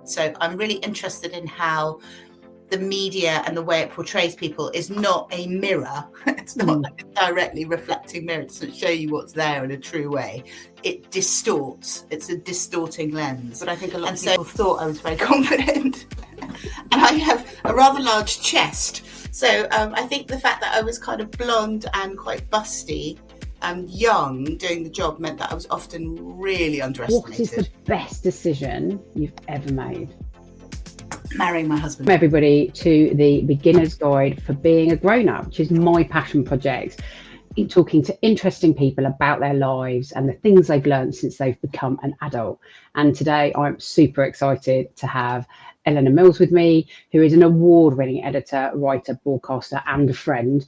So I'm really interested in how the media and the way it portrays people is not a mirror. It's not like a directly reflecting mirror. It doesn't show you what's there in a true way. It distorts. It's a distorting lens. But I think a lot of people thought I was very confident. And I have a rather large chest. So I think the fact that I was kind of blonde and quite busty and young doing the job meant that I was often really underestimated. What is the best decision you've ever made? Marrying my husband. Welcome everybody to the Beginner's Guide for Being a Grown-Up, which is my passion project, talking to interesting people about their lives and the things they've learned since they've become an adult. And today I'm super excited to have Eleanor Mills with me, who is an award-winning editor, writer, broadcaster, and a friend.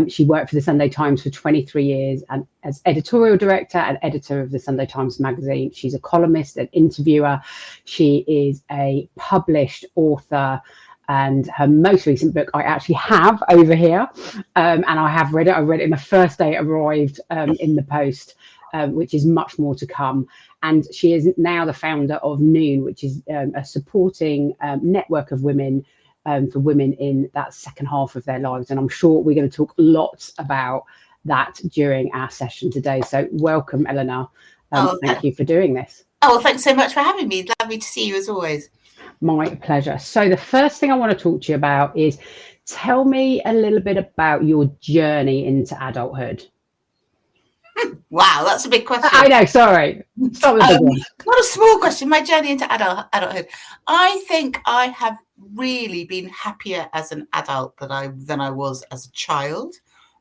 She worked for the Sunday Times for 23 years and as editorial director and editor of the Sunday Times magazine. She's a columnist and interviewer. She is a published author, and her most recent book I actually have over here, and I have read it. I read it in the first day it arrived in the post, which is much more to come. And she is now the founder of Noon, which is a supporting network of women for women in that second half of their lives. And I'm sure we're going to talk lots about that during our session today. So welcome, Eleanor. Thank you for doing this. Oh, thanks so much for having me. Lovely to see you as always. My pleasure. So the first thing I want to talk to you about is tell me a little bit about your journey into adulthood. Wow, that's a big question. I know, sorry. Start with the big one. Not a small question. My journey into adulthood. I think I have really been happier as an adult than I was as a child.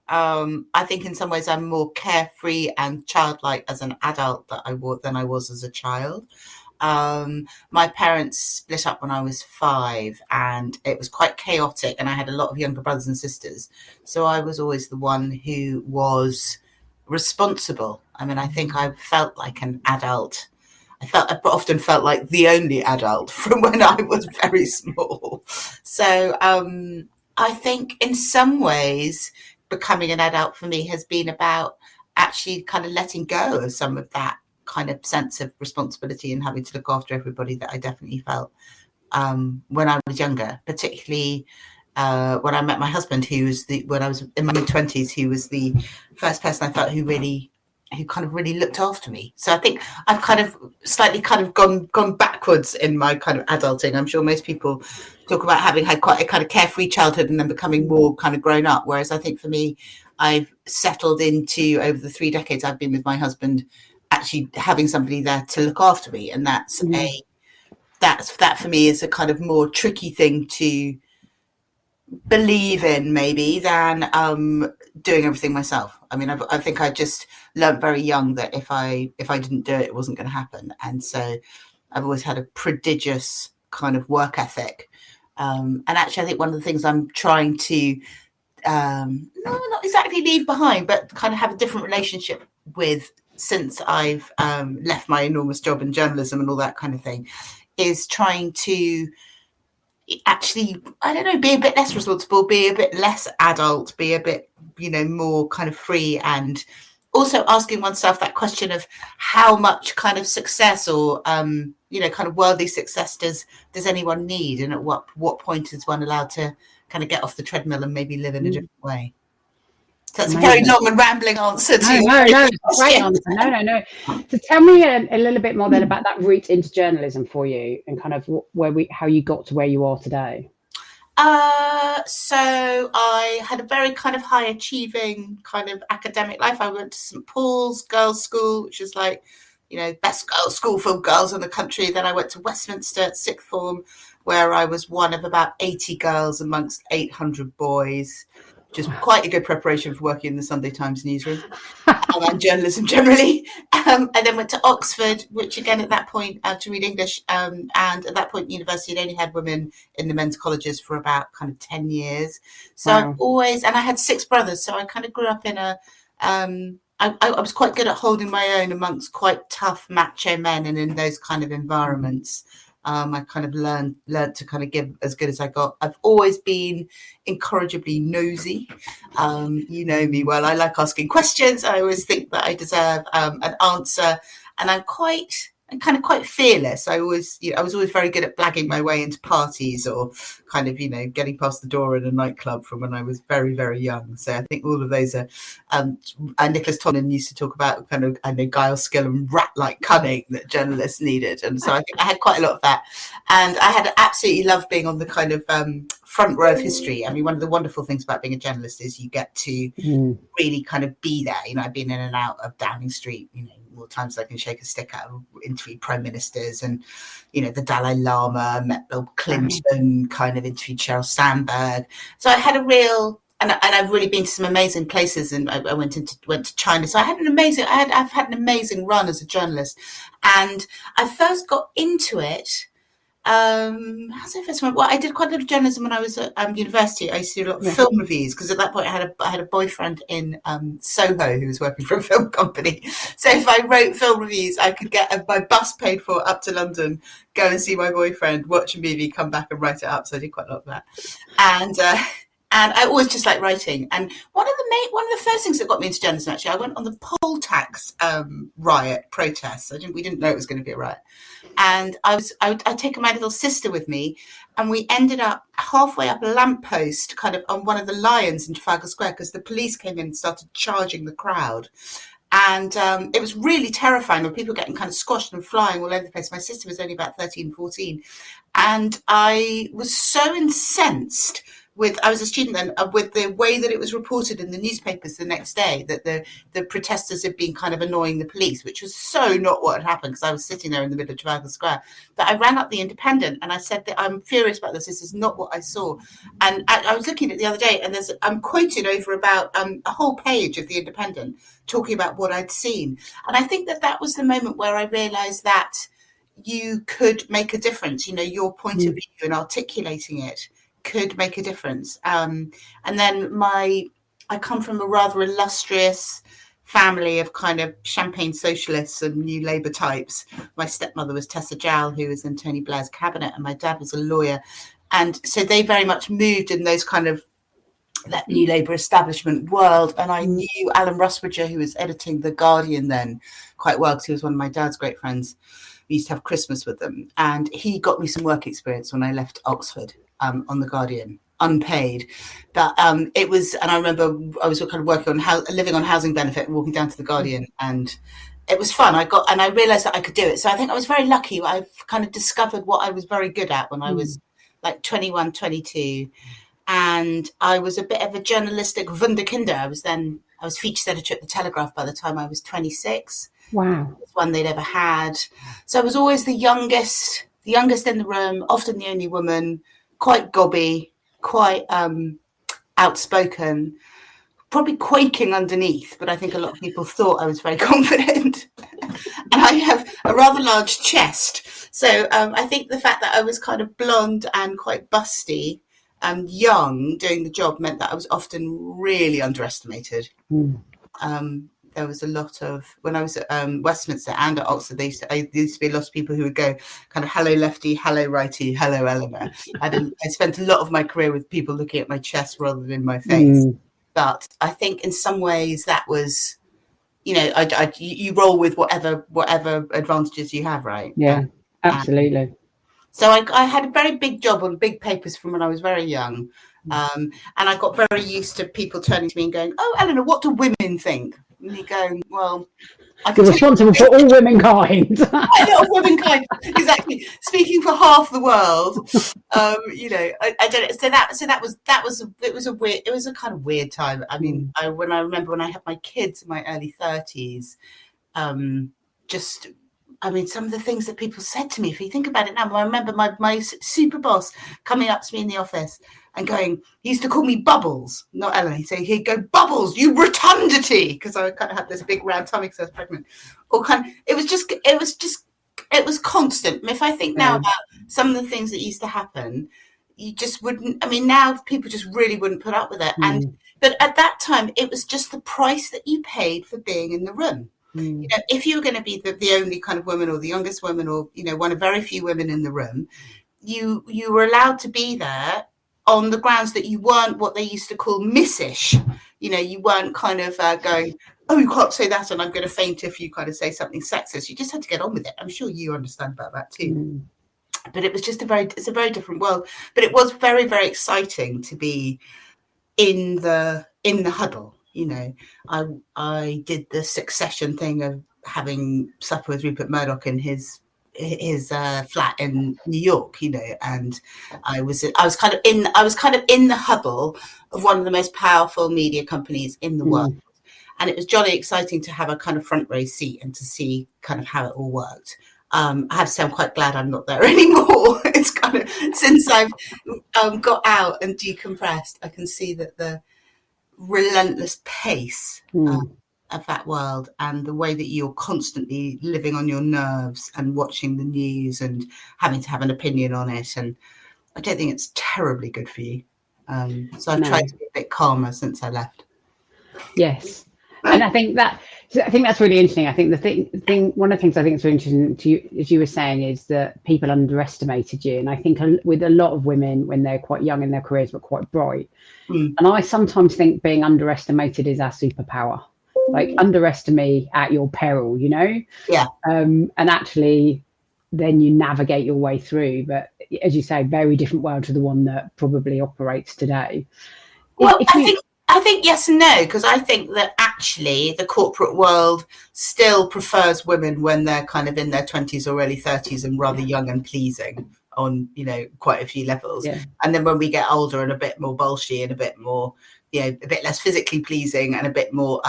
I think in some ways I'm more carefree and childlike as an adult than I was as a child. My parents split up when I was 5, and it was quite chaotic, and I had a lot of younger brothers and sisters. So I was always the one who was responsible. I mean, I think I felt like an adult. I often felt like the only adult from when I was very small. So I think in some ways becoming an adult for me has been about actually kind of letting go of some of that kind of sense of responsibility and having to look after everybody that I definitely felt when I was younger, particularly when I met my husband, when I was in my mid-20s, he was the first person I felt who kind of really looked after me. So I think I've kind of slightly kind of gone backwards in my kind of adulting. I'm sure most people talk about having had quite a kind of carefree childhood and then becoming more kind of grown up. Whereas I think for me, I've settled into, over the 3 decades I've been with my husband, actually having somebody there to look after me. And that for me is a kind of more tricky thing to believe in maybe than doing everything myself. I mean, I think I just learned very young that if I didn't do it, it wasn't going to happen. And so I've always had a prodigious kind of work ethic. And actually, I think one of the things I'm trying to not exactly leave behind, but kind of have a different relationship with since I've left my enormous job in journalism and all that kind of thing, is trying to actually, I don't know, be a bit less responsible, be a bit less adult, be a bit, more kind of free, and also asking oneself that question of how much kind of success or, kind of worldly success does anyone need, and at what point is one allowed to kind of get off the treadmill and maybe live in a different way. So that's a very long and rambling answer to No, great answer. No. So tell me a little bit more then about that route into journalism for you, and kind of how you got to where you are today. So I had a very kind of high achieving kind of academic life. I went to St. Paul's girls' school, which is like, best girls' school for girls in the country. Then I went to Westminster at sixth form, where I was one of about 80 girls amongst 800 boys. Which is quite a good preparation for working in the Sunday Times newsroom and journalism generally. I then went to Oxford, which again at that point to read English, and at that point university had only had women in the men's colleges for about kind of 10 years. So I've always, and I had 6 brothers, so I kind of grew up in a, I was quite good at holding my own amongst quite tough macho men, and in those kind of environments. I kind of learned to kind of give as good as I got. I've always been incorrigibly nosy. You know me well. I like asking questions. I always think that I deserve an answer. And I'm quite kind of quite fearless. I was always very good at blagging my way into parties, or kind of, getting past the door in a nightclub from when I was very, very young. So I think all of those are, Nicholas Tonin used to talk about kind of, guile, skill and rat-like cunning that journalists needed. And so I think I had quite a lot of that. And I had absolutely loved being on the kind of front row of history. I mean, one of the wonderful things about being a journalist is you get to really kind of be there. I've been in and out of Downing Street, more times than I can shake a stick at, interviewed prime ministers and, the Dalai Lama, met Bill Clinton, kind of interviewed Sheryl Sandberg. So I had a real, and I've really been to some amazing places, and I went to China. So I've had an amazing run as a journalist. And I first got into it. How's it first? Well, I did quite a lot of journalism when I was at university. I used to do a lot of film reviews, because at that point I had a boyfriend in Soho who was working for a film company. So if I wrote film reviews, I could get my bus paid for up to London, go and see my boyfriend, watch a movie, come back and write it up. So I did quite a lot of that. And I always just like writing. And one of the first things that got me into journalism, actually, I went on the poll tax riot protests. We didn't know it was going to be a riot. And I'd taken my little sister with me, and we ended up halfway up a lamppost, kind of on one of the lions in Trafalgar Square, because the police came in and started charging the crowd. And it was really terrifying, with people getting kind of squashed and flying all over the place. My sister was only about 13, 14. And I was so incensed I was a student then, with the way that it was reported in the newspapers the next day, that the protesters had been kind of annoying the police, which was so not what had happened, because I was sitting there in the middle of Trafalgar Square. That I rang up the Independent and I said that I'm furious about this. This is not what I saw. And I was looking at it the other day, and I'm quoted over about a whole page of the Independent talking about what I'd seen. And I think that was the moment where I realised that you could make a difference. Your point of view and articulating it could make a difference. And then I come from a rather illustrious family of kind of champagne socialists and new Labour types. My stepmother was Tessa Jowell, who was in Tony Blair's cabinet, and my dad was a lawyer. And so they very much moved in those kind of that new Labour establishment world. And I knew Alan Rusbridger, who was editing The Guardian then, quite well, because he was one of my dad's great friends. We used to have Christmas with them. And he got me some work experience when I left Oxford. On The Guardian, unpaid, but it was, and I remember I was kind of working on living on housing benefit and walking down to The Guardian, and it was fun. I realised that I could do it. So I think I was very lucky. I've kind of discovered what I was very good at when I was like 21, 22, and I was a bit of a journalistic wunderkinder. I was features editor at The Telegraph by the time I was 26. Wow, it was one they'd ever had. So I was always the youngest in the room, often the only woman. Quite gobby, quite outspoken, probably quaking underneath, but I think a lot of people thought I was very confident. And I have a rather large chest. So I think the fact that I was kind of blonde and quite busty and young doing the job meant that I was often really underestimated. There was a lot of, when I was at Westminster and at Oxford, there used to be a lot of people who would go kind of, hello lefty, hello righty, hello Eleanor. I spent a lot of my career with people looking at my chest rather than my face. But I think in some ways that was, you roll with whatever advantages you have, right? Yeah, absolutely. So I had a very big job on big papers from when I was very young. And I got very used to people turning to me and going, oh, Eleanor, what do women think? And you go, well, you're responsible for all womankind. All womankind, exactly. Speaking for half the world, I don't know. So it was a kind of weird time. I mean, I remember when I had my kids in my early 30s, some of the things that people said to me, if you think about it now, I remember my super boss coming up to me in the office and going, he used to call me Bubbles, not Ellen. He'd go, Bubbles, you rotundity, because I kind of had this big round tummy because I was pregnant. Or it was constant. I mean, if I think now about some of the things that used to happen, you just wouldn't. I mean, now people just really wouldn't put up with it. But at that time, it was just the price that you paid for being in the room. If you were going to be the only kind of woman or the youngest woman or, one of very few women in the room, you were allowed to be there on the grounds that you weren't what they used to call missish. You weren't kind of going, oh, you can't say that, and I'm going to faint if you kind of say something sexist. You just had to get on with it. I'm sure you understand about that too. But it was just it's a very different world. But it was very, very exciting to be in the huddle. You know, I did the Succession thing of having supper with Rupert Murdoch in his flat in New York, you know, and I was kind of in the huddle of one of the most powerful media companies in the world. And it was jolly exciting to have a kind of front row seat and to see kind of how it all worked. I have to say I'm quite glad I'm not there anymore. It's kind of, since I've got out and decompressed, I can see that the relentless pace of that world and the way that you're constantly living on your nerves and watching the news and having to have an opinion on it. And I don't think it's terribly good for you. So I've tried to be a bit calmer since I left. Yes. And I think that's really interesting. I think one of the things I think is really interesting to you, as you were saying, is that people underestimated you. And I think with a lot of women when they're quite young in their careers but quite bright, and I sometimes think being underestimated is our superpower. Like, underestimate at your peril, you know? Yeah. And actually then you navigate your way through. But as you say, very different world to the one that probably operates today. Well, I think yes and no, because I think that actually the corporate world still prefers women when they're kind of in their 20s or early 30s and rather young and pleasing on, you know, quite a few levels. Yeah. And then when we get older and a bit more bolshy and a bit more, you know, a bit less physically pleasing and a bit more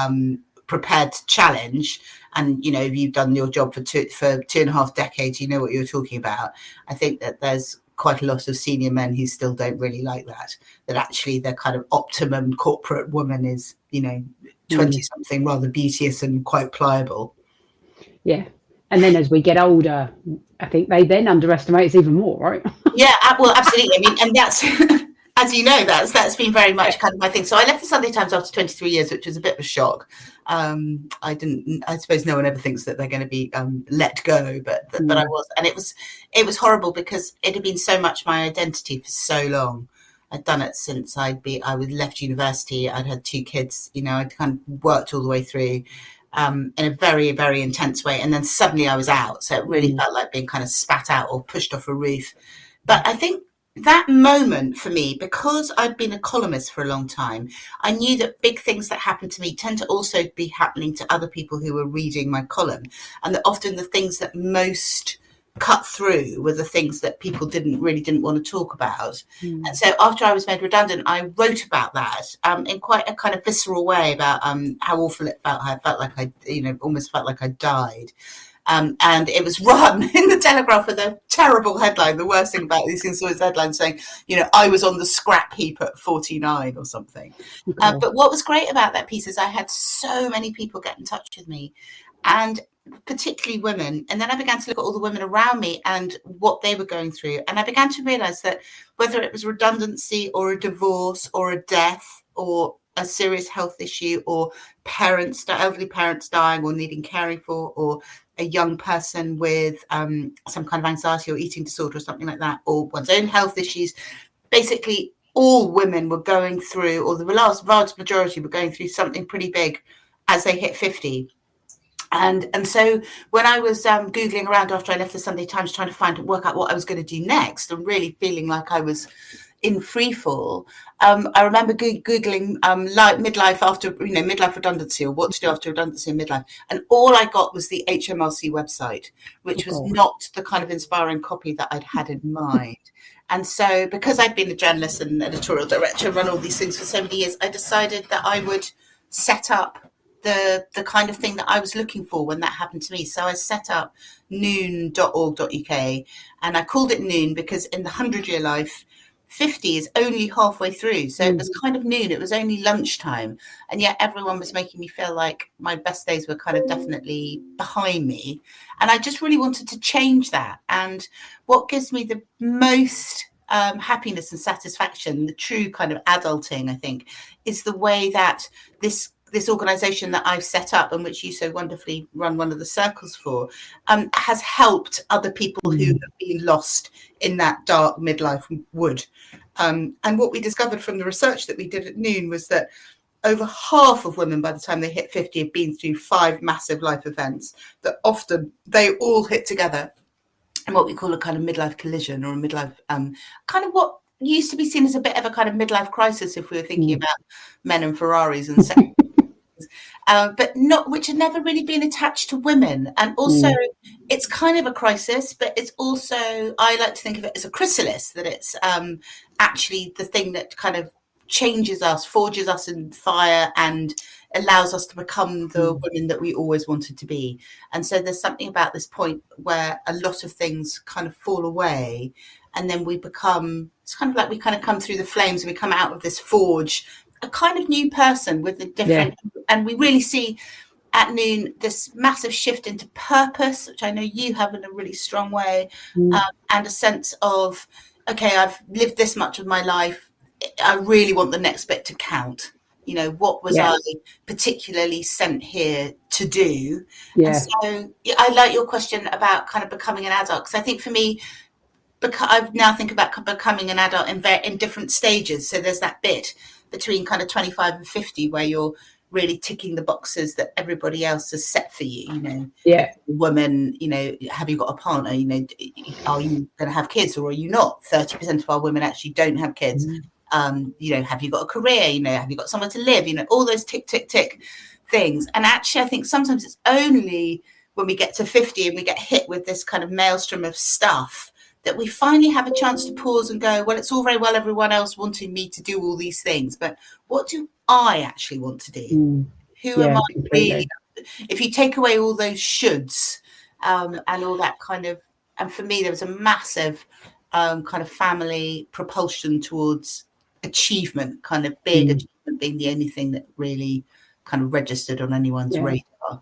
prepared to challenge, and, you know, you've done your job for 2.5 decades, you know what you're talking about. I think that there's quite a lot of senior men who still don't really like that actually their kind of optimum corporate woman is, you know, 20 something, rather beauteous and quite pliable. Yeah. And then as we get older, I think they then underestimate us even more, right? Yeah, well, absolutely. I mean, and that's, as you know, that's been very much kind of my thing. So I left the Sunday Times after 23 years, which was a bit of a shock. I suppose no one ever thinks that they're going to be let go, but I was, and it was horrible because it had been so much my identity for so long. I'd done it since I left university. I'd had 2 kids, you know, I'd kind of worked all the way through in a very, very intense way. And then suddenly I was out. So it really felt like being kind of spat out or pushed off a roof. But I think that moment for me, because I'd been a columnist for a long time, I knew that big things that happened to me tend to also be happening to other people who were reading my column. And that often the things that most cut through were the things that people didn't want to talk about. And so after I was made redundant, I wrote about that in quite a kind of visceral way about how awful it felt. I felt like I, you know, almost felt like I died. And it was run in the Telegraph with a terrible headline. The worst thing about these things was headlines saying, you know, I was on the scrap heap at 49 or something. But what was great about that piece is I had so many people get in touch with me, and particularly women. And then I began to look at all the women around me and what they were going through. And I began to realize that whether it was redundancy or a divorce or a death or a serious health issue or elderly parents dying or needing caring for, or a young person with some kind of anxiety or eating disorder or something like that, or one's own health issues, basically all women were going through, or the vast majority were going through something pretty big as they hit 50. And so when I was Googling around after I left the Sunday Times, trying to work out what I was going to do next, and really feeling like I was in free fall, I remember Googling like midlife redundancy, or what to do after redundancy and midlife. And all I got was the HMRC website, which was not the kind of inspiring copy that I'd had in mind. And so because I'd been a journalist and editorial director and run all these things for so many years, I decided that I would set up the kind of thing that I was looking for when that happened to me. So I set up noon.org.uk, and I called it Noon because in the 100-year life, 50 is only halfway through. So it was kind of noon. It was only lunchtime. And yet everyone was making me feel like my best days were kind of definitely behind me. And I just really wanted to change that. And what gives me the most happiness and satisfaction, the true kind of adulting, I think, is the way that this organization that I've set up, and which you so wonderfully run one of the circles for, has helped other people who have been lost in that dark midlife wood. And what we discovered from the research that we did at Noon was that over half of women by the time they hit 50 have been through 5 massive life events that often they all hit together in what we call a kind of midlife collision, or a midlife kind of what used to be seen as a bit of a kind of midlife crisis if we were thinking about men and Ferraris and sex. But not, which had never really been attached to women. And also it's kind of a crisis, but it's also, I like to think of it as a chrysalis, that it's actually the thing that kind of changes us, forges us in fire, and allows us to become the women that we always wanted to be. And so there's something about this point where a lot of things kind of fall away, and then we become, it's kind of like we kind of come through the flames and we come out of this forge a kind of new person with a different, and we really see at Noon this massive shift into purpose, which I know you have in a really strong way, and a sense of, okay, I've lived this much of my life, I really want the next bit to count. You know, what was I particularly sent here to do? And so I like your question about kind of becoming an adult, because I think for me, I now think about becoming an adult in different stages. So there's that bit between kind of 25 and 50 where you're really ticking the boxes that everybody else has set for you. You know, woman, you know, have you got a partner? You know, are you going to have kids or are you not? 30% of our women actually don't have kids. You know, have you got a career? You know, have you got somewhere to live? You know, all those tick, tick, tick things. And actually, I think sometimes it's only when we get to 50 and we get hit with this kind of maelstrom of stuff that we finally have a chance to pause and go, well, it's all very well everyone else wanting me to do all these things, but what do I actually want to do? Who am I really? If you take away all those shoulds and all that kind of, and for me, there was a massive kind of family propulsion towards achievement, kind of big achievement being the only thing that really kind of registered on anyone's radar.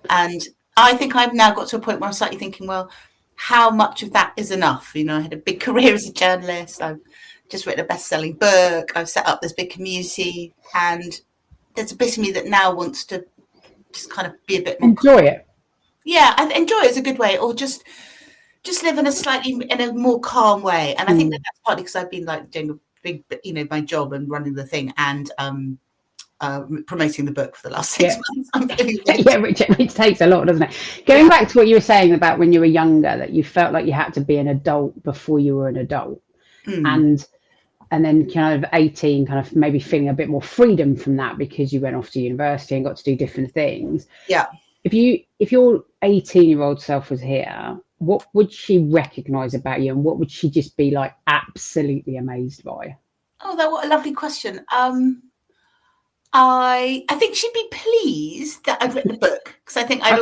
And I think I've now got to a point where I'm slightly thinking, well, how much of that is enough? You know, I had a big career as a journalist. I've just written a best-selling book. I've set up this big community, and there's a bit of me that now wants to just kind of be a bit more enjoy it. Yeah, I enjoy it is a good way, or just live in a more calm way. And I think that's partly because I've been like doing a big, you know, my job and running the thing and promoting the book for the last 6 months. Which takes a lot, doesn't it? Going back to what you were saying about when you were younger, that you felt like you had to be an adult before you were an adult, and then kind of 18, kind of maybe feeling a bit more freedom from that because you went off to university and got to do different things. Yeah. If your 18-year-old self was here, what would she recognize about you, and what would she just be like absolutely amazed by? Oh, what a lovely question. I think she'd be pleased that I've written a book, because I think I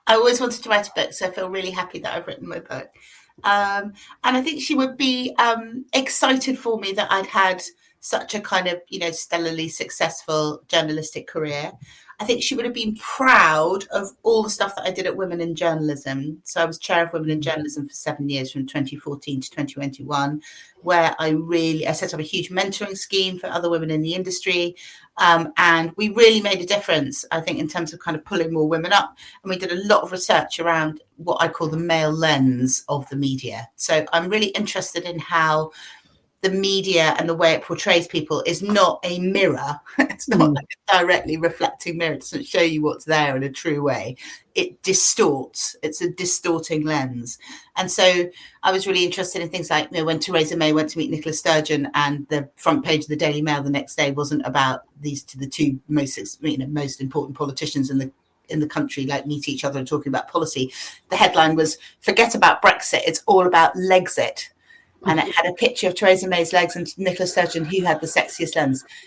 always wanted to write a book, so I feel really happy that I've written my book. And I think she would be excited for me that I'd had such a kind of, you know, stellarly successful journalistic career. I think she would have been proud of all the stuff that I did at Women in Journalism. So I was chair of Women in Journalism for 7 years, from 2014 to 2021, where I set up a huge mentoring scheme for other women in the industry. And we really made a difference, I think, in terms of kind of pulling more women up. And we did a lot of research around what I call the male lens of the media. So I'm really interested in how the media and the way it portrays people is not a mirror. It's not like a directly reflecting mirror. It doesn't show you what's there in a true way. It distorts. It's a distorting lens. And so I was really interested in things like, you know, when Theresa May went to meet Nicola Sturgeon and the front page of the Daily Mail the next day wasn't about the two most important politicians in the country, like, meet each other and talking about policy. The headline was, "Forget about Brexit, it's all about Legsit." And it had a picture of Theresa May's legs and Nicola Sturgeon, who had the sexiest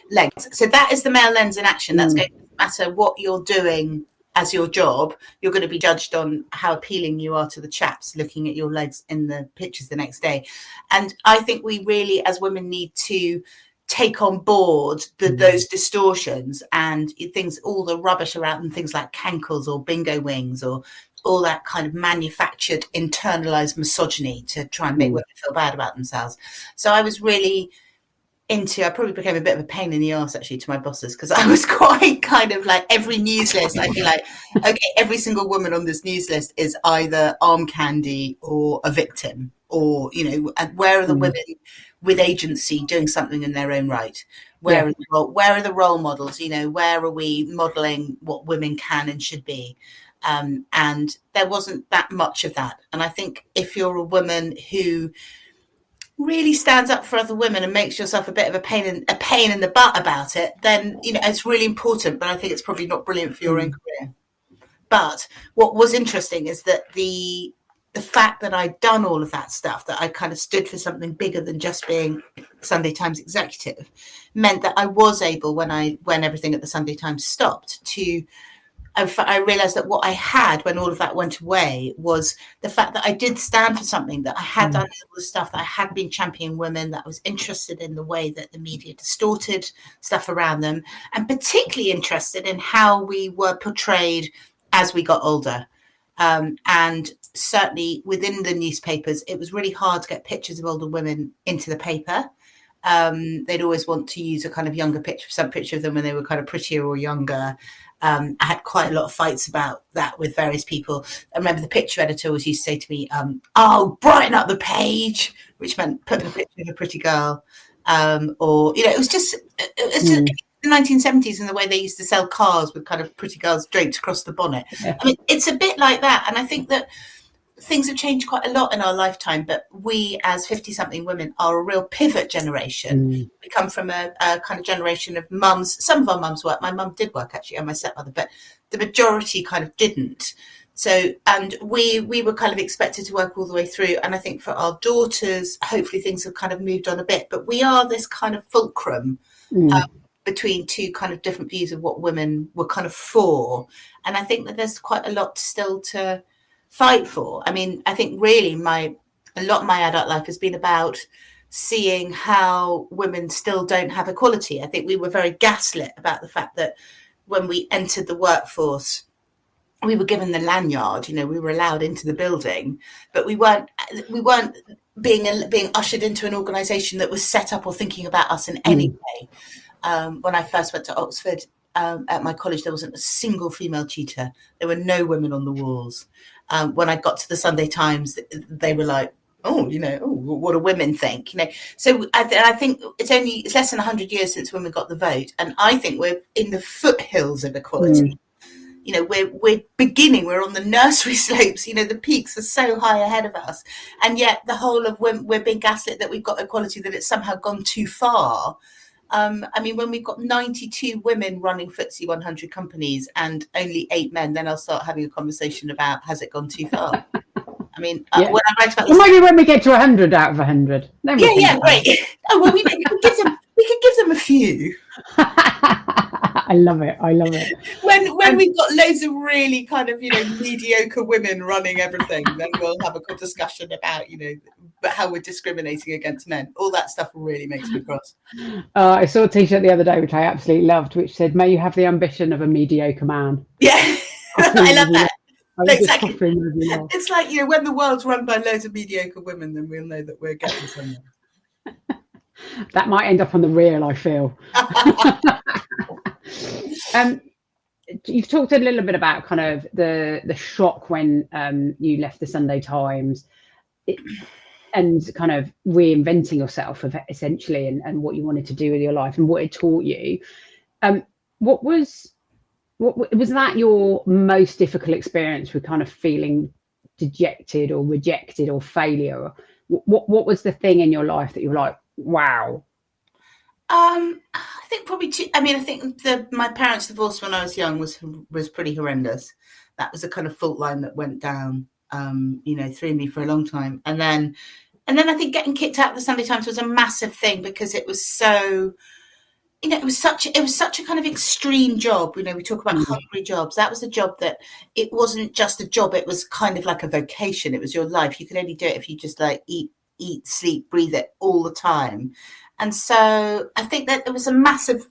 legs. So that is the male lens in action. That's going to matter what you're doing as your job. You're going to be judged on how appealing you are to the chaps looking at your legs in the pictures the next day. And I think we really, as women, need to take on board those distortions and things, all the rubbish around things like cankles or bingo wings or all that kind of manufactured, internalized misogyny to try and make women feel bad about themselves. So I was really I probably became a bit of a pain in the arse actually to my bosses, because I was quite kind of like, every news list, I'd be like, okay, every single woman on this news list is either arm candy or a victim. or, you know, and where are the women with agency doing something in their own right? Where are the role models? You know, where are we modeling what women can and should be? And there wasn't that much of that. And I think if you're a woman who really stands up for other women and makes yourself a bit of a pain in the butt about it, then, you know, it's really important. But I think it's probably not brilliant for your own career. But what was interesting is that the fact that I'd done all of that stuff, that I kind of stood for something bigger than just being Sunday Times executive, meant that I was able, when everything at the Sunday Times stopped, I realized that what I had when all of that went away was the fact that I did stand for something, that I had done all the stuff, that I had been championing women, that I was interested in the way that the media distorted stuff around them, and particularly interested in how we were portrayed as we got older. And certainly within the newspapers, it was really hard to get pictures of older women into the paper. They'd always want to use a kind of younger picture, some picture of them when they were kind of prettier or younger. I had quite a lot of fights about that with various people. I remember the picture editor always used to say to me, "Oh, brighten up the page," which meant put a picture of a pretty girl. Or, you know, it was just the 1970s and the way they used to sell cars with kind of pretty girls draped across the bonnet. I mean, it's a bit like that. And I think that things have changed quite a lot in our lifetime, but we as 50-something women are a real pivot generation. We come from a kind of generation of mums. Some of our mums work. My mum did work, actually, and my stepmother, but the majority kind of didn't. So, and we were kind of expected to work all the way through. And I think for our daughters, hopefully things have kind of moved on a bit, but we are this kind of fulcrum between two kind of different views of what women were kind of for. And I think that there's quite a lot still to fight for. I mean, I think really a lot of my adult life has been about seeing how women still don't have equality. I think we were very gaslit about the fact that when we entered the workforce, we were given the lanyard, you know, we were allowed into the building, but we weren't being ushered into an organisation that was set up or thinking about us in any way. When I first went to Oxford, at my college, there wasn't a single female tutor. There were no women on the walls. When I got to the Sunday Times, they were like, "Oh, you know, what do women think?" You know, so I think it's less than 100 years since women got the vote, and I think we're in the foothills of equality. You know, we're beginning. We're on the nursery slopes. You know, the peaks are so high ahead of us, and yet the whole of women, we're being gaslit that we've got equality, that it's somehow gone too far. I mean, when we've got 92 women running FTSE 100 companies and only 8 men, then I'll start having a conversation about, has it gone too far? I mean, when I write about this, maybe when we get to 100 out of 100. Great. Oh, well, we could give them a few. I love it. When we've got loads of really kind of, you know, mediocre women running everything, then we'll have a good discussion about, you know, but how we're discriminating against men. All that stuff really makes me cross. I saw a T-shirt the other day, which I absolutely loved, which said, "May you have the ambition of a mediocre man." Yeah, I love that. Exactly. It's like, you know, when the world's run by loads of mediocre women, then we'll know that we're getting somewhere. That might end up on the reel, I feel. You've talked a little bit about kind of the shock when you left the Sunday Times and kind of reinventing yourself essentially, and what you wanted to do with your life and what it taught you. What was that your most difficult experience with kind of feeling dejected or rejected or failure? What was the thing in your life that you were like, wow? I think probably I think my parents' divorce when I was young was pretty horrendous. That was a kind of fault line that went down, you know, through me for a long time. And then I think getting kicked out of the Sunday Times was a massive thing, because it was so, you know, it was such a kind of extreme job. You know, we talk about hungry jobs. That was a job that it wasn't just a job. It was kind of like a vocation. It was your life. You could only do it if you just like eat, sleep, breathe it all the time. And so I think that it was a massive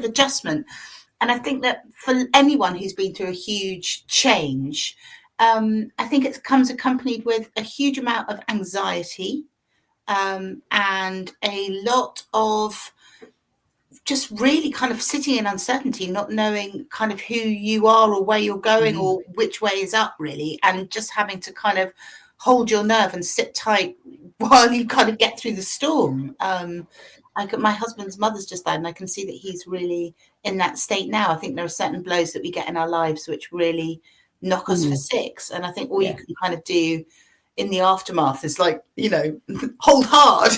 adjustment. And I think that for anyone who's been through a huge change, I think it comes accompanied with a huge amount of anxiety, and a lot of just really kind of sitting in uncertainty, not knowing kind of who you are or where you're going or which way is up, really, and just having to kind of hold your nerve and sit tight while you kind of get through the storm. My husband's mother's just died, and I can see that he's really in that state now. I think there are certain blows that we get in our lives which really knock us for six. And I think all you can kind of do in the aftermath is like, hold hard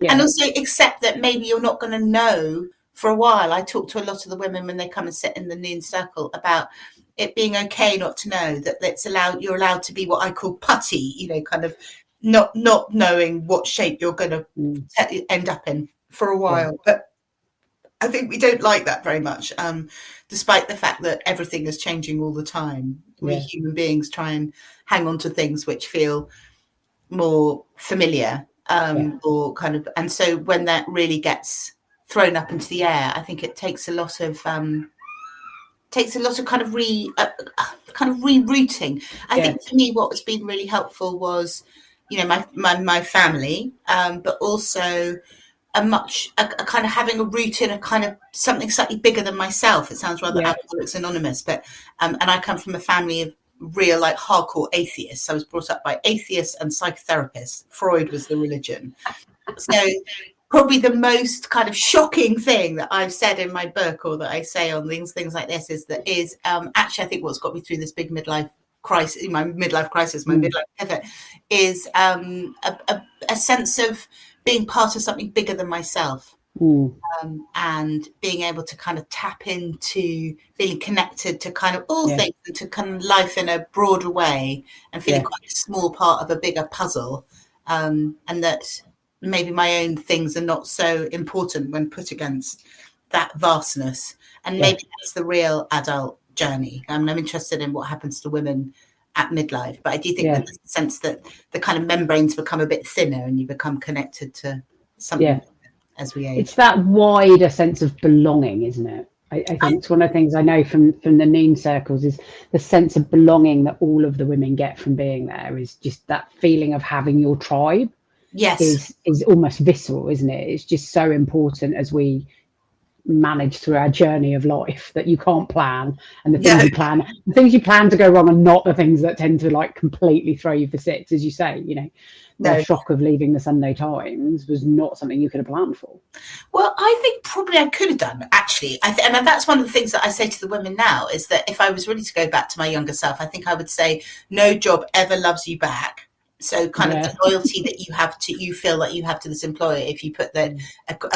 and also accept that maybe you're not going to know for a while. I talk to a lot of the women when they come and sit in the noon circle about it being okay not to know, that you're allowed to be what I call putty, kind of not knowing what shape you're going to end up in for a while. But I think we don't like that very much, despite the fact that everything is changing all the time. We human beings try and hang on to things which feel more familiar, or kind of, and so when that really gets thrown up into the air, I think it takes a lot of kind of rerouting. I think for me, what has been really helpful was, my family, but also a kind of having a root in a kind of something slightly bigger than myself. It sounds rather Alcoholics Anonymous, but and I come from a family of real, like, hardcore atheists. I was brought up by atheists and psychotherapists. Freud was the religion. So probably the most kind of shocking thing that I've said in my book, or that I say on things like this, is actually, I think what's got me through this big midlife crisis, my midlife pivot, is a sense of being part of something bigger than myself, and being able to kind of tap into feeling connected to kind of all things, and to kind of life in a broader way, and feeling quite a small part of a bigger puzzle, and that maybe my own things are not so important when put against that vastness. And maybe that's the real adult journey. I'm interested in what happens to women at midlife, but I do think that there's a sense that the kind of membranes become a bit thinner, and you become connected to something as we age. It's that wider sense of belonging, isn't it? I think it's one of the things I know from the noon circles, is the sense of belonging that all of the women get from being there, is just that feeling of having your tribe. Is almost visceral, isn't it? It's just so important as we manage through our journey of life, that you can't plan, and the things you plan to go wrong are not the things that tend to like completely throw you for six, as you say. The shock of leaving the Sunday Times was not something you could have planned for. Well, I think probably I could have done, actually. And that's one of the things that I say to the women now, is that if I was really to go back to my younger self, I think I would say no job ever loves you back. So kind of the loyalty that you feel that you have to this employer, if you put that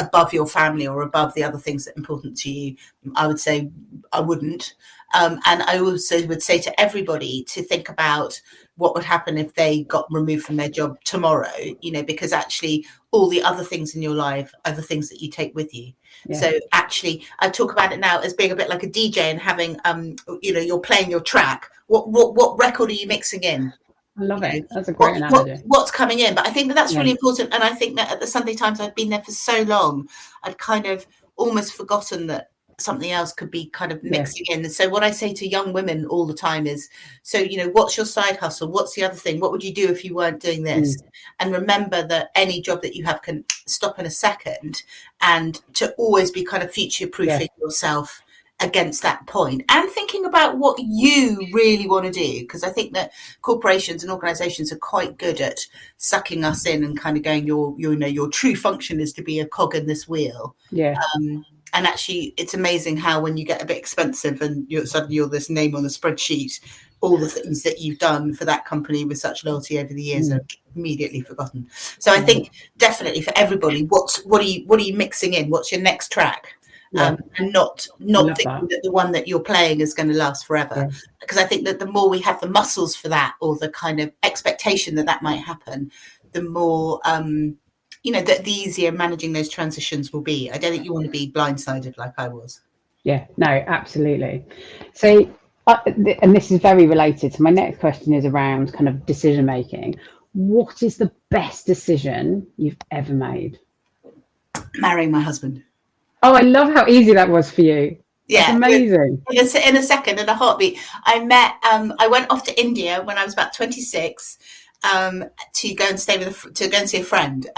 above your family or above the other things that are important to you, I would say I wouldn't. And I also would say to everybody to think about what would happen if they got removed from their job tomorrow, because actually all the other things in your life are the things that you take with you. So actually, I talk about it now as being a bit like a DJ and having, you're playing your track. What record are you mixing in? I love it. That's a great analogy. What's coming in? But I think that's really important. And I think that at the Sunday Times, I've been there for so long, I'd kind of almost forgotten that something else could be kind of mixing in. So what I say to young women all the time is, so, what's your side hustle? What's the other thing? What would you do if you weren't doing this? And remember that any job that you have can stop in a second, and to always be kind of future-proofing yourself against that point, and thinking about what you really want to do, because I think that corporations and organizations are quite good at sucking us in and kind of going, your true function is to be a cog in this wheel. And actually it's amazing how when you get a bit expensive and you're this name on a spreadsheet, all the things that you've done for that company with such loyalty over the years are immediately forgotten. So I think definitely for everybody, what are you mixing in? What's your next track? And not thinking that the one that you're playing is going to last forever, because I think that the more we have the muscles for that, or the kind of expectation that might happen, the more the easier managing those transitions will be. I don't think you want to be blindsided like I was. No, absolutely. So and this is very related, so my next question is around kind of decision making. What is the best decision you've ever made? Marrying my husband. Oh, I love how easy that was for you. That's amazing. In a second, in a heartbeat. I went off to India when I was about 26 to go and see a friend.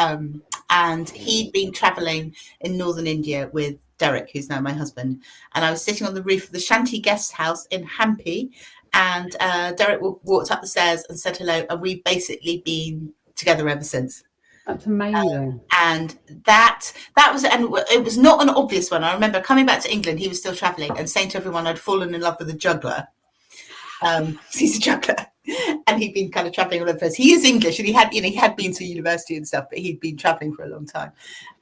And he'd been traveling in northern India with Derek, who's now my husband. And I was sitting on the roof of the Shanti guest house in Hampi. And Derek walked up the stairs and said hello, and we've basically been together ever since. That's amazing. And that was, and it was not an obvious one. I remember coming back to England, he was still traveling, and saying to everyone I'd fallen in love with a juggler. He's a juggler, and he'd been kind of traveling all over the place. He is English, and he had been to university and stuff, but he'd been traveling for a long time.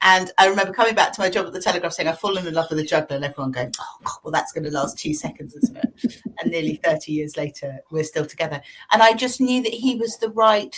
And I remember coming back to my job at the Telegraph saying I've fallen in love with a juggler, and everyone going, oh God, well, that's going to last 2 seconds, isn't it? And nearly 30 years later, we're still together. And I just knew that he was the right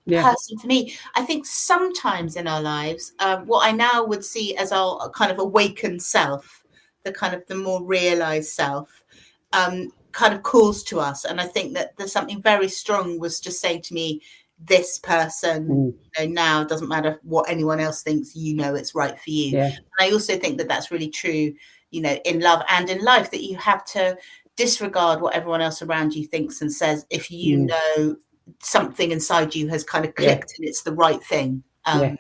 person for me. I think sometimes in our lives, what I now would see as our kind of awakened self, the more realized self, kind of calls to us. And I think that there's something very strong was just saying to me, this person now doesn't matter what anyone else thinks, it's right for you. And I also think that that's really true, in love and in life, that you have to disregard what everyone else around you thinks and says if you know something inside you has kind of clicked and it's the right thing. And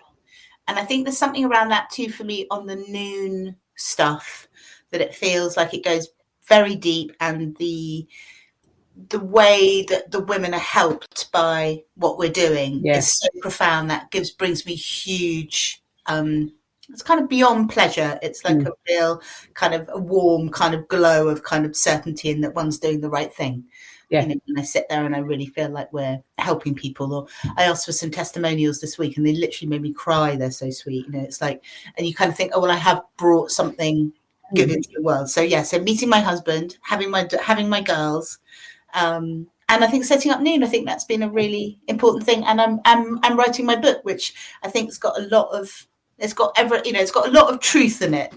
I think there's something around that too for me on the noon stuff, that it feels like it goes very deep, and the way that the women are helped by what we're doing is so profound. That brings me huge, it's kind of beyond pleasure. It's like a real kind of a warm kind of glow of kind of certainty in that one's doing the right thing. And I sit there and I really feel like we're helping people. Or I asked for some testimonials this week and they literally made me cry. They're so sweet. It's like, and you kind of think, oh, well, I have brought something good into the world. So so meeting my husband, having my girls, and I think setting up Noon, I think that's been a really important thing. And I'm writing my book, which I think has got a lot of truth in it.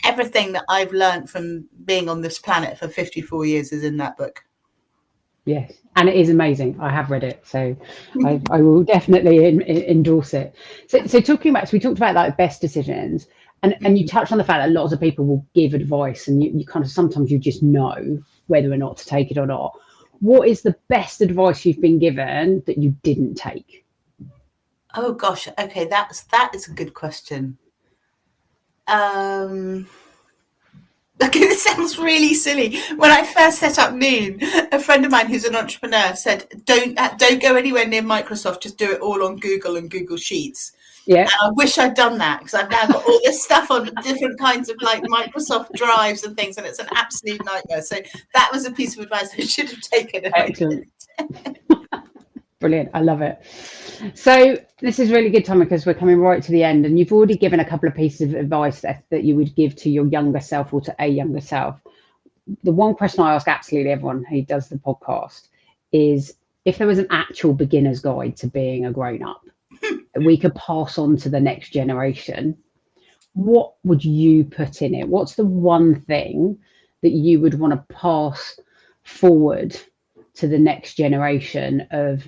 Everything that I've learned from being on this planet for 54 years is in that book. Yes, and it is amazing. I have read it, so I will definitely endorse it. So talking about, we talked about like best decisions, and you touched on the fact that lots of people will give advice, and you kind of sometimes you just know whether or not to take it or not. What is the best advice you've been given that you didn't take? Oh gosh, okay, that is a good question. Okay, this sounds really silly. When I first set up Noon, a friend of mine who's an entrepreneur said, "Don't go anywhere near Microsoft. Just do it all on Google and Google Sheets." And I wish I'd done that, because I've now got all this stuff on different kinds of like Microsoft drives and things, and it's an absolute nightmare. So that was a piece of advice I should have taken. Excellent. Brilliant. I love it. So this is really good, Tom, because we're coming right to the end, and you've already given a couple of pieces of advice that you would give to your younger self or to a younger self. The one question I ask absolutely everyone who does the podcast is, if there was an actual beginner's guide to being a grown-up we could pass on to the next generation, what would you put in it? What's the one thing that you would want to pass forward to the next generation of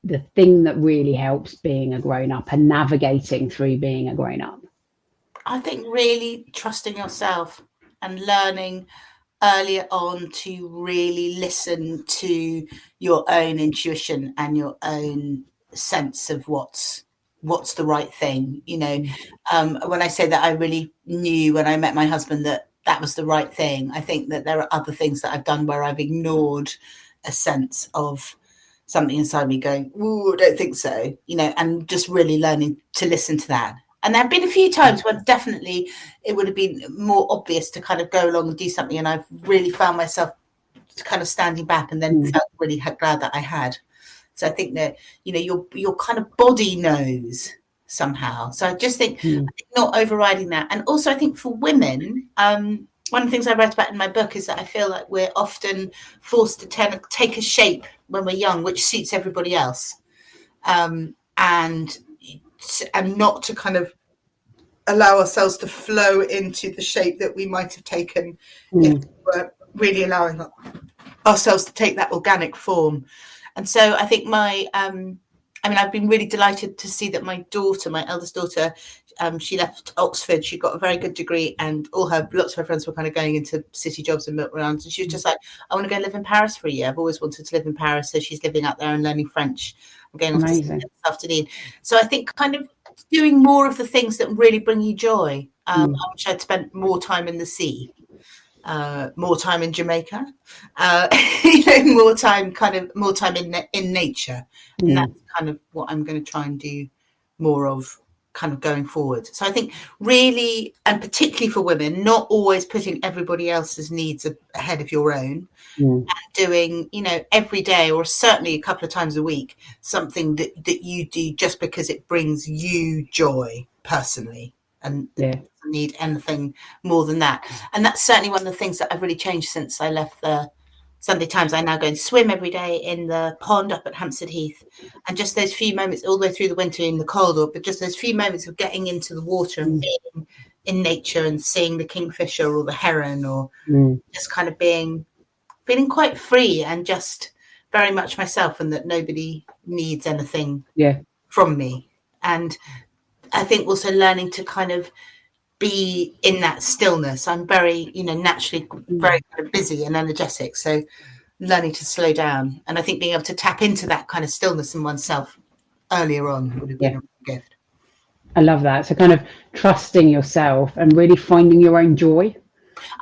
the thing that really helps being a grown-up and navigating through being a grown-up? I think really trusting yourself and learning earlier on to really listen to your own intuition and your own sense of what's the right thing. When I say that, I really knew when I met my husband that was the right thing. I think that there are other things that I've done where I've ignored a sense of something inside me going, "Ooh, I don't think so," and just really learning to listen to that. And there have been a few times when definitely it would have been more obvious to kind of go along and do something, and I've really found myself kind of standing back, and then felt really glad that I had. So I think that your kind of body knows somehow. So I just think not overriding that. And also I think for women, one of the things I wrote about in my book is that I feel like we're often forced to take a shape when we're young, which suits everybody else, and not to kind of allow ourselves to flow into the shape that we might have taken if we were really allowing ourselves to take that organic form. And so I think I've been really delighted to see that my eldest daughter, she left Oxford. She got a very good degree, and lots of her friends were kind of going into city jobs and milk rounds. And she was just like, "I want to go live in Paris for a year. I've always wanted to live in Paris." So she's living out there and learning French. I'm going off to this afternoon. So I think kind of doing more of the things that really bring you joy. I wish I'd spent more time in the sea. more time in Jamaica, more time in nature, and that's kind of what I'm going to try and do more of, kind of going forward. So I think really, and particularly for women, not always putting everybody else's needs ahead of your own, and doing, every day, or certainly a couple of times a week, something that you do just because it brings you joy personally, and doesn't need anything more than that. And that's certainly one of the things that I've really changed since I left the Sunday Times. I now go and swim every day in the pond up at Hampstead Heath, and just those few moments all the way through the winter in the corridor, but just those few moments of getting into the water and being in nature and seeing the kingfisher or the heron, or just kind of feeling quite free and just very much myself, and that nobody needs anything from me. And I think also learning to kind of be in that stillness. I'm very, naturally very kind of busy and energetic. So learning to slow down. And I think being able to tap into that kind of stillness in oneself earlier on would have been a gift. I love that. So kind of trusting yourself and really finding your own joy.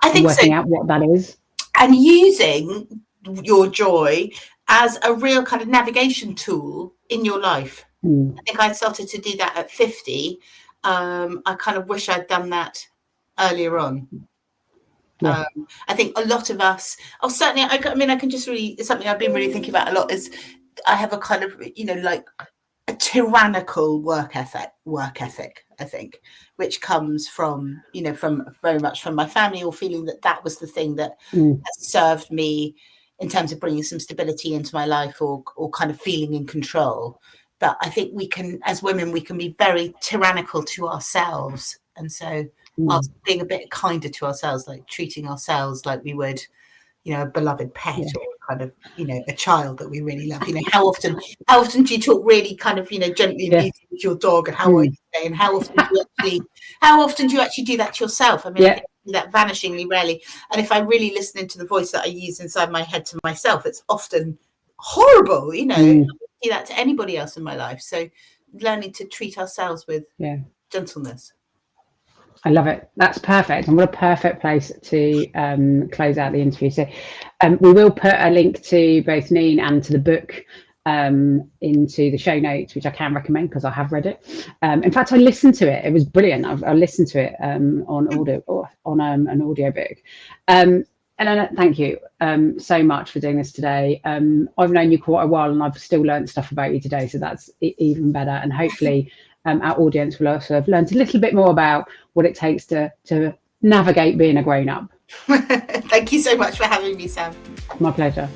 I think working out what that is. And using your joy as a real kind of navigation tool in your life. I think I started to do that at 50. I kind of wish I'd done that earlier on. I think a lot of us, certainly, I can just really, it's something I've been really thinking about a lot, is I have a kind of, like a tyrannical work ethic, I think, which comes from, from very much from my family, or feeling that was the thing that has served me in terms of bringing some stability into my life, or kind of feeling in control. But I think we can, as women, we can be very tyrannical to ourselves. And so being a bit kinder to ourselves, like treating ourselves like we would, a beloved pet, or kind of, a child that we really love. How often do you talk really kind of, gently and easy with your dog, and how are you today? And how often do you actually do that to yourself? I think I do that vanishingly rarely. And if I really listen into the voice that I use inside my head to myself, it's often horrible, I don't do that to anybody else in my life. So learning to treat ourselves with gentleness. I love it. That's perfect. And what a perfect place to close out the interview. So we will put a link to both Neen and to the book into the show notes, which I can recommend because I have read it. In fact, I listened to it. It was brilliant. I listened to it on audio, or on an audio book. Eleanor, thank you so much for doing this today. I've known you quite a while, and I've still learned stuff about you today, so that's even better. And hopefully our audience will also have learned a little bit more about what it takes to navigate being a grown-up. Thank you so much for having me, Sam. My pleasure.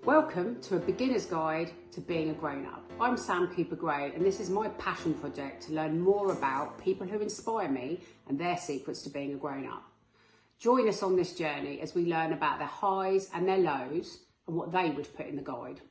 Welcome to A Beginner's Guide to Being a Grown-Up. I'm Sam Cooper-Gray, and this is my passion project to learn more about people who inspire me and their secrets to being a grown-up. Join us on this journey as we learn about their highs and their lows and what they would put in the guide.